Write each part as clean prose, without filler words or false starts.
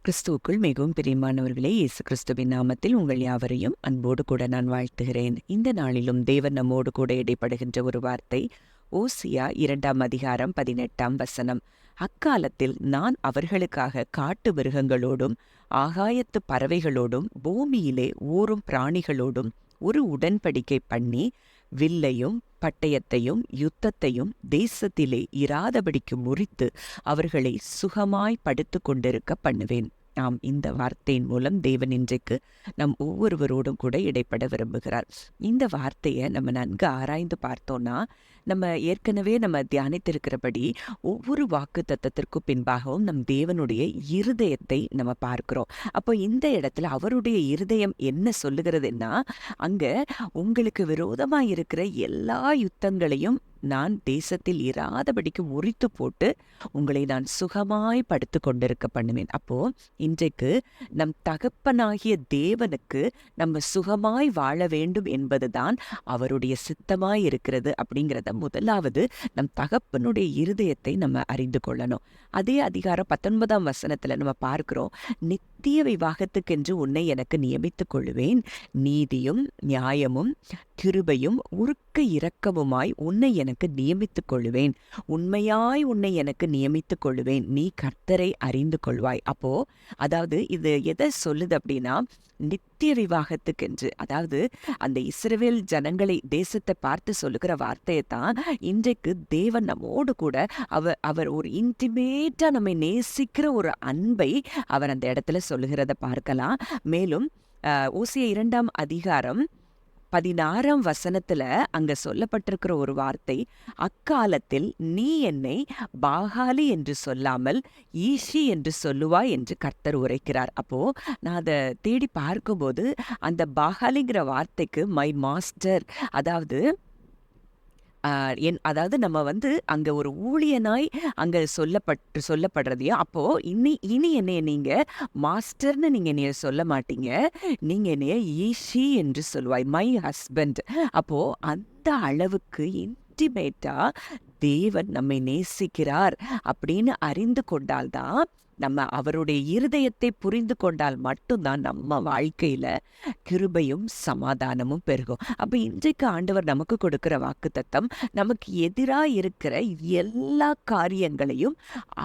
கிறிஸ்துவுக்குள் மிகவும் பிரியமானவர்களே, இயேசு கிறிஸ்துவின் நாமத்தில் உங்கள் யாவரையும் அன்போடு கூட நான் வாழ்த்துகிறேன். இந்த நாளிலும் தேவன் நம்மோடு கூட இடைப்படுகின்ற ஒரு வார்த்தை ஓசியா 2 அதிகாரம் 18 அக்காலத்தில் நான் அவர்களுக்காக காட்டு மிருகங்களோடும் ஆகாயத்து பறவைகளோடும் பூமியிலே ஊரும் பிராணிகளோடும் ஒரு உடன்படிக்கை பண்ணி வில்லையும் பட்டயத்தையும் யுத்தத்தையும் தேசத்திலே இராதபடிக்கு முறித்து அவர்களை சுகமாய் படுத்து கொண்டிருக்க பண்ணுவேன். இந்த வார்த்தையின் மூலம் தேவன் இன்றைக்கு நம் ஒவ்வொருவரோடும் கூட இடைப்பட விரும்புகிறார். இந்த வார்த்தையை நம்ம நன்கு ஆராய்ந்து பார்த்தோம்னா, நம்ம ஏற்கனவே தியானித்திருக்கிறபடி ஒவ்வொரு வாக்கு தத்தத்திற்கும் பின்பாகவும் நம் தேவனுடைய இருதயத்தை நம்ம பார்க்கிறோம். அப்போ இந்த இடத்துல அவருடைய இருதயம் என்ன சொல்லுகிறதுன்னா, அங்க உங்களுக்கு விரோதமாய் இருக்கிற எல்லா யுத்தங்களையும் நான் தேசத்தில் இராதபடிக்கு முறித்து போட்டு உங்களை நான் சுகமாய் படுத்து கொண்டிருக்க பண்ணுவேன். அப்போ இன்றைக்கு நம் தகப்பனாகிய தேவனுக்கு நம்ம சுகமாய் வாழ வேண்டும் என்பதுதான் அவருடைய சித்தமாய் இருக்கிறது. அப்படிங்கிறத முதலாவது நம் தகப்பனுடைய இருதயத்தை நம்ம அறிந்து கொள்ளணும். அதே அதிகாரம் 19 நம்ம பார்க்கிறோம், நித்திய விவாகத்துக்கென்று உன்னை எனக்கு நியமித்துக் கொள்ளுவேன், நீதியும் நியாயமும் கிருபையும் உருக்க இரக்கமுமாய் உன்னை எனக்கு நியமித்துக் கொள்ளுவேன், உண்மையாய் உன்னை எனக்கு நியமித்துக் கொள்ளுவேன், நீ கர்த்தரை அறிந்து கொள்வாய். அப்போ அதாவது இது எதை சொல்லுது அப்படின்னா, நித்திய விவாகத்துக்கென்று, அதாவது அந்த இஸ்ரவேல் ஜனங்களை தேசத்தை பார்த்து சொல்லுகிற வார்த்தையை தான் இன்றைக்கு தேவன் நம்மோடு கூட அவர் ஒரு இன்டிமேட்டா நம்மை நேசிக்கிற ஒரு அன்பை அவர் அந்த இடத்துல சொல்லுகிறத பார்க்கலாம். மேலும் ஓசியா 2 அதிகாரம் 16 அங்க சொல்லப்பட்டிருக்கிற ஒரு வார்த்தை, அக்காலத்தில் நீ என்னை பாகாலி என்று சொல்லாமல் ஈஷி என்று சொல்லுவாய் என்று கர்த்தர் உரைக்கிறார். அப்போ நான் அதை தேடி பார்க்கும்போது அந்த பாகாலிங்கிற வார்த்தைக்கு மை மாஸ்டர், அதாவது நம்ம அங்க ஒரு ஊழியனாய் அங்க சொல்லப்படுறதையும், அப்போ இனி என்னைய நீங்க மாஸ்டர்னு நீங்க என்னைய சொல்ல மாட்டீங்க, நீங்க என்னைய ஈஷி என்று சொல்லுவாய், மை ஹஸ்பண்ட். அப்போ அந்த அளவுக்கு இன்டிமேட்டா தேவன் நம்மை நேசிக்கிறார் அப்படின்னு அறிந்து கொண்டால்தான், நம்ம அவருடைய இருதயத்தை புரிந்து கொண்டால் மட்டும்தான் நம்ம வாழ்க்கையில கிருபையும் சமாதானமும் பெருகும். அப்ப இன்றைக்கு ஆண்டவர் நமக்கு கொடுக்கிற வாக்குத்தத்தம், நமக்கு எதிராக இருக்கிற எல்லா காரியங்களையும்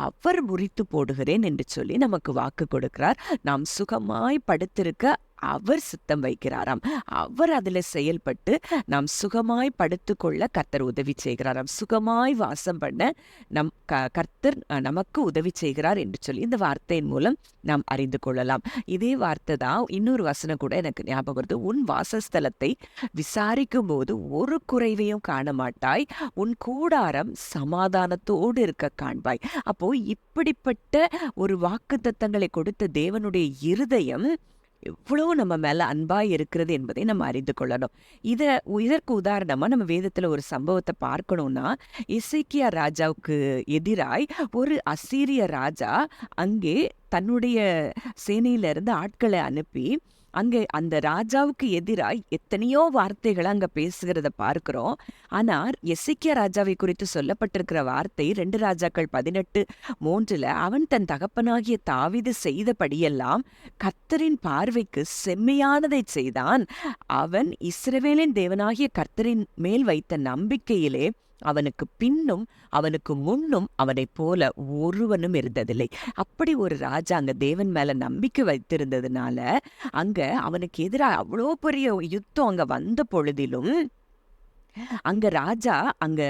அவர் முறித்து போடுகிறேன் என்று சொல்லி நமக்கு வாக்கு கொடுக்கிறார். நாம் சுகமாய் படுத்திருக்க அவர் சித்தம் வைக்கிறாராம். அவர் அதுல செயல்பட்டு நாம் சுகமாய் படுத்துக்கொள்ள கர்த்தர் உதவி செய்கிறாராம். சுகமாய் வாசம் பண்ண கர்த்தர் நமக்கு உதவி செய்கிறார் என்று சொல்லி இந்த வார்த்தையின் மூலம் நாம் அறிந்து கொள்ளலாம். இதே வார்த்தை தான் இன்னொரு வசனம் கூட எனக்கு ஞாபகம் வருது, உன் வாசஸ்தலத்தை விசாரிக்கும் போது ஒரு குறைவையும் காண மாட்டாய், உன் கூடாரம் சமாதானத்தோடு இருக்க காண்பாய். அப்போ இப்படிப்பட்ட ஒரு வாக்குத்தத்தங்களை கொடுத்த தேவனுடைய இருதயம் எவ்வளவு நம்ம மேல அன்பாய் இருக்கிறது என்பதை நம்ம அறிந்து கொள்ளணும். இதற்கு உதாரணமா நம்ம வேதத்துல ஒரு சம்பவத்தை பார்க்கணும்னா, எசேக்கியா ராஜாவுக்கு எதிராய் ஒரு அசீரிய ராஜா அங்கே தன்னுடைய சேனையில இருந்து ஆட்களை அனுப்பி அங்கே அந்த ராஜாவுக்கு எதிராய் எத்தனையோ வார்த்தைகளை அங்க பேசுகிறத பார்க்கிறோம். ஆனால் எசேக்கியா ராஜாவை குறித்து சொல்லப்பட்டிருக்கிற வார்த்தை 2 ராஜாக்கள் 18:3 அவன் தன் தகப்பனாகிய தாவீது செய்தபடியெல்லாம் கர்த்தரின் பார்வைக்கு செம்மையானதை செய்தான், அவன் இஸ்ரவேலின் தேவனாகிய கர்த்தரின் மேல் வைத்த நம்பிக்கையிலே அவனுக்கு பின்னும் அவனுக்கு முன்னும் அவனைப் போல ஒருவனும் இருந்ததில்லை. அப்படி ஒரு ராஜா அங்க தேவன் மேல நம்பிக்கை வைத்திருந்ததுனால அங்க அவனுக்கு எதிராக அவ்வளோ பெரிய யுத்தம் அங்க வந்த பொழுதிலும் அங்க ராஜா அங்க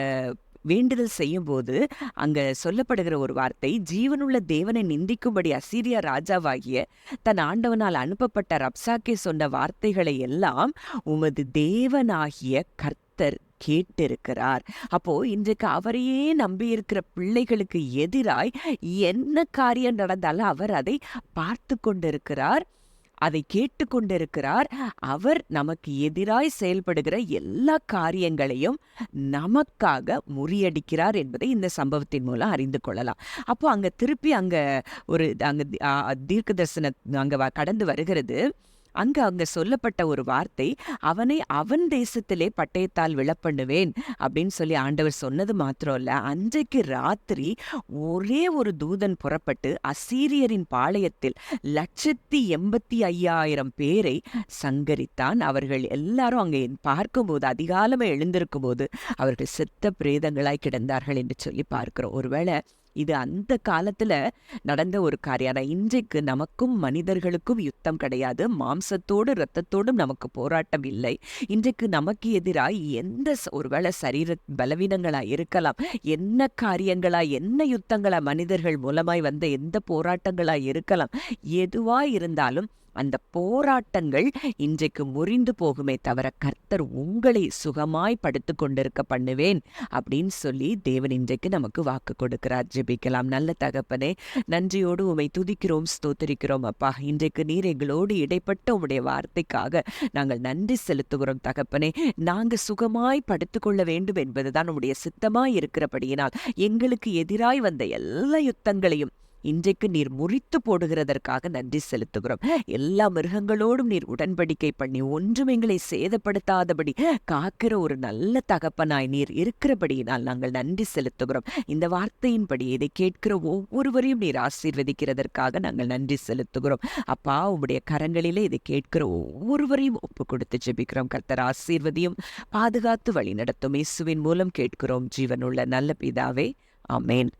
வேண்டுதல் செய்யும் போது அங்க சொல்லப்படுகிற ஒரு வார்த்தை, ஜீவனுள்ள தேவனை நிந்திக்கும்படி அசீரியா ராஜாவாகிய தன் ஆண்டவனால் அனுப்பப்பட்ட ரப்சாக்கே சொன்ன வார்த்தைகளை எல்லாம் உமது தேவனாகிய கர்த்தர் கேட்டிருக்கிறார். அப்போ இன்றைக்கு அவரையே நம்பி இருக்கிற பிள்ளைகளுக்கு எதிராய் என்ன காரியம் நடந்தாலும் அவர் அதை பார்த்து கொண்டிருக்கிறார், அதை கேட்டுக்கொண்டிருக்கிறார். அவர் நமக்கு எதிராய் செயல்படுகிற எல்லா காரியங்களையும் நமக்காக முறியடிக்கிறார் என்பதை இந்த சம்பவத்தின் மூலம் அறிந்து கொள்ளலாம். அப்போ அங்க திருப்பி அங்க ஒரு தீர்க்க தரிசன அங்க கடந்து வருகிறது, அங்க அங்க சொல்லப்பட்ட ஒரு வார்த்தை, அவனை அவன் தேசத்திலே பட்டயத்தால் விழப்பண்ணுவேன் அப்படின்னு சொல்லி ஆண்டவர் சொன்னது மாத்திரம் இல்ல, அன்றைக்கு ராத்திரி ஒரே ஒரு தூதன் புறப்பட்டு அசீரியரின் பாளையத்தில் 185,000 பேரை சங்கரித்தான். அவர்கள் எல்லாரும் அங்கே பார்க்கும்போது, அதிகாலமே எழுந்திருக்கும்போது அவர்கள் செத்த பிரேதங்களாய் கிடந்தார்கள் என்று சொல்லி பார்க்கிறோம். ஒருவேளை இது அந்த காலத்துல நடந்த ஒரு காரியம். ஆனா இன்றைக்கு நமக்கும் மனிதர்களுக்கும் யுத்தம் கிடையாது. மாம்சத்தோடு இரத்தத்தோடும் நமக்கு போராட்டம் இல்லை. இன்றைக்கு நமக்கு எதிராய் எந்த ஒருவேளை சரீர பலவீனங்களா இருக்கலாம், என்ன காரியங்களா, என்ன யுத்தங்களா, மனிதர்கள் மூலமாய் வந்த எந்த போராட்டங்களா இருக்கலாம், எதுவாய் இருந்தாலும் அந்த போராட்டங்கள் இன்றைக்கு முறிந்து போகுமே தவிர, கர்த்தர் உங்களை சுகமாய் படுத்துக் கொண்டிருக்க பண்ணுவேன் அப்படின்னு சொல்லி தேவன் இன்றைக்கு நமக்கு வாக்கு கொடுக்கிறார். ஜெபிக்கலாம். நல்ல தகப்பனே, நன்றியோடு உம்மை துதிக்கிறோம், ஸ்தோத்திரிக்கிறோம் அப்பா. இன்றைக்கு நீர் எங்களோடு இடைப்பட்ட உம்முடைய வார்த்தைக்காக நாங்கள் நன்றி செலுத்துகிறோம் தகப்பனே. நாங்கள் சுகமாய் படுத்துக்கொள்ள வேண்டும் என்பதுதான் உம்முடைய சித்தமாய் இருக்கிறபடியினால் எங்களுக்கு எதிராய் வந்த எல்லா யுத்தங்களையும் இன்றைக்கு நீர் முறித்து போடுகிறதற்காக நன்றி செலுத்துகிறோம். எல்லா மிருகங்களோடும் நீர் உடன்படிக்கை பண்ணி ஒன்றும் எங்களை சேதப்படுத்தாதபடி காக்கிற ஒரு நல்ல தகப்பனாய் நீர் இருக்கிறபடியினால் நாங்கள் நன்றி செலுத்துகிறோம். இந்த வார்த்தையின்படி இதை கேட்கிற ஒவ்வொருவரையும் நீர் ஆசீர்வதிக்கிறதற்காக நாங்கள் நன்றி செலுத்துகிறோம். அப்பா, உம்முடைய கரங்களிலே இதை கேட்கிற ஒவ்வொருவரையும் ஒப்பு கொடுத்து ஜெபிக்கிறோம். கர்த்தர் ஆசீர்வதியும் பாதுகாத்து வழி நடத்தும். இயேசுவின் மூலம் கேட்கிறோம் ஜீவனுள்ள நல்ல பிதாவே, ஆமேன்.